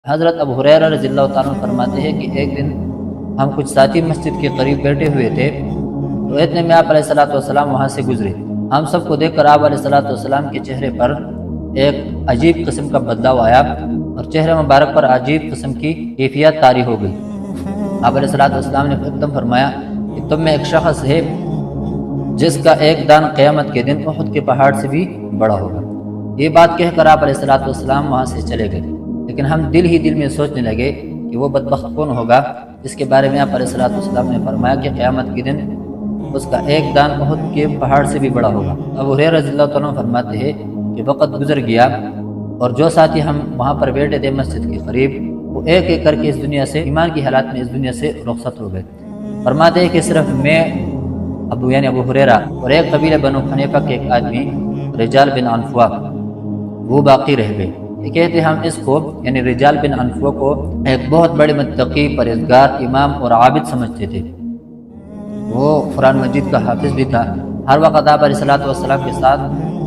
حضرت ابو ہریرہ رضی اللہ تعالیٰ عنہ فرماتے ہیں کہ ایک دن ہم کچھ ساتھی مسجد کے قریب بیٹھے ہوئے تھے، تو اتنے میں آپ علیہ الصلوۃ والسلام وہاں سے گزرے۔ ہم سب کو دیکھ کر آپ علیہ الصلوۃ والسلام کے چہرے پر ایک عجیب قسم کا بدلاؤ آیا اور چہرے مبارک پر عجیب قسم کی کیفیت طاری ہو گئی۔ آپ علیہ الصلوۃ والسلام نے ایک دم فرمایا کہ تم میں ایک شخص ہے جس کا ایک دان قیامت کے دن احد کے پہاڑ سے بھی بڑا ہوگا۔ یہ بات کہہ کر آپ علیہ الصلوۃ والسلام وہاں سے چلے گئے، لیکن ہم دل ہی دل میں سوچنے لگے کہ وہ بدبخت کون ہوگا جس کے بارے میں آپ علیہ الصلوۃ والسلام نے فرمایا کہ قیامت کے دن اس کا ایک دان احد کے پہاڑ سے بھی بڑا ہوگا۔ ابو ہریرہ رضی اللہ تعالیٰ عنہ فرماتے ہیں کہ وقت گزر گیا اور جو ساتھی ہم وہاں پر بیٹھے تھے مسجد کے قریب، وہ ایک ایک کر کے اس دنیا سے، ایمان کی حالات میں اس دنیا سے رخصت ہو گئے۔ فرماتے ہیں کہ صرف میں، ابو ہریرہ اور ایک قبیلہ بنو حنیفہ کے ایک آدمی رجال بن عنفوہ، وہ باقی رہ گئے۔ یہ کہتے ہم اس کو یعنی رجال بن عنفوہ کو ایک بہت بڑے متقی، پرہیزگار، امام اور عابد سمجھتے تھے۔ وہ قرآن مجید کا حافظ بھی تھا۔ ہر وقت آپ علیہ الصلوۃ والسلام کے ساتھ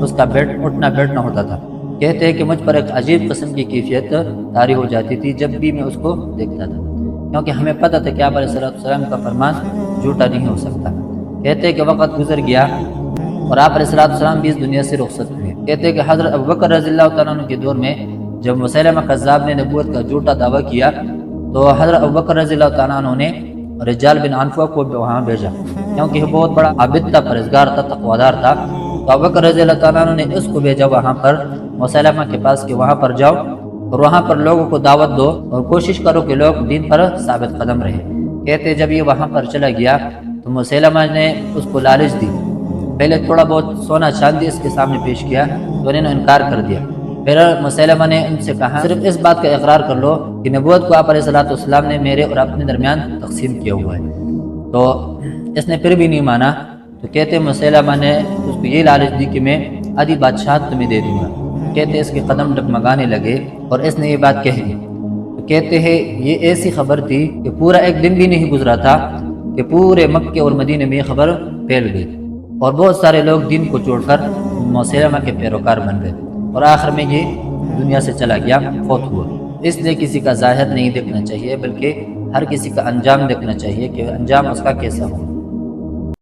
اس کا اٹھنا بیٹھنا ہوتا تھا۔ کہتے ہیں کہ مجھ پر ایک عجیب قسم کی کیفیت طاری ہو جاتی تھی جب بھی میں اس کو دیکھتا تھا، کیونکہ ہمیں پتہ تھا کہ آپ علیہ الصلوۃ والسلام کا فرمان جھوٹا نہیں ہو سکتا۔ کہتے ہیں کہ وقت گزر گیا اور آپ علیہ الصلوۃ والسلام بھی اس دنیا سے رخصت ہوئے۔ کہتے ہیں کہ حضرت ابوبکر رضی اللہ تعالیٰ عنہ کے دور میں جب مسیلمہ کذاب نے نبوت کا جھوٹا دعویٰ کیا تو حضرت ابوبکر رضی اللہ تعالیٰ عنہ نے رجال بن عنفوہ کو وہاں بھیجا، کیونکہ وہ بہت بڑا عابد تھا، پرہیزگار تھا، تقویدار تھا۔ تو ابوبکر رضی اللہ تعالیٰ عنہ نے اس کو بھیجا وہاں پر مسیلمہ کے پاس کہ وہاں پر جاؤ اور وہاں پر لوگوں کو دعوت دو اور کوشش کرو کہ لوگ دین پر ثابت قدم رہے۔ کہتے جب یہ وہاں پر چلا گیا تو مسیلمہ نے اس کو لالچ دی، پہلے تھوڑا بہت سونا چاندی اس کے سامنے پیش کیا تو انہوں نے انکار کر دیا۔ پھر مسیلمہ نے ان سے کہا صرف اس بات کا اقرار کر لو کہ نبوت کو آپ علیہ الصلوۃ والسلام نے میرے اور اپنے درمیان تقسیم کیا ہوا ہے۔ تو اس نے پھر بھی نہیں مانا، تو کہتے مسیلمہ نے اس کو یہ لالچ دی کہ میں آدھی بادشاہت تمہیں دے دوں گا۔ کہتے اس کے قدم ڈگمگانے لگے اور اس نے یہ بات کہہ دی۔ تو کہتے ہیں یہ ایسی خبر تھی کہ پورا ایک دن بھی نہیں گزرا تھا کہ پورے مکے اور مدینے میں یہ خبر پھیل گئی اور بہت سارے لوگ دین کو چھوڑ کر مسیلمہ کے پیروکار بن گئے اور آخر میں یہ دنیا سے چلا گیا، فوت ہوا۔ اس لیے کسی کا ظاہر نہیں دیکھنا چاہیے بلکہ ہر کسی کا انجام دیکھنا چاہیے کہ انجام اس کا کیسا ہو۔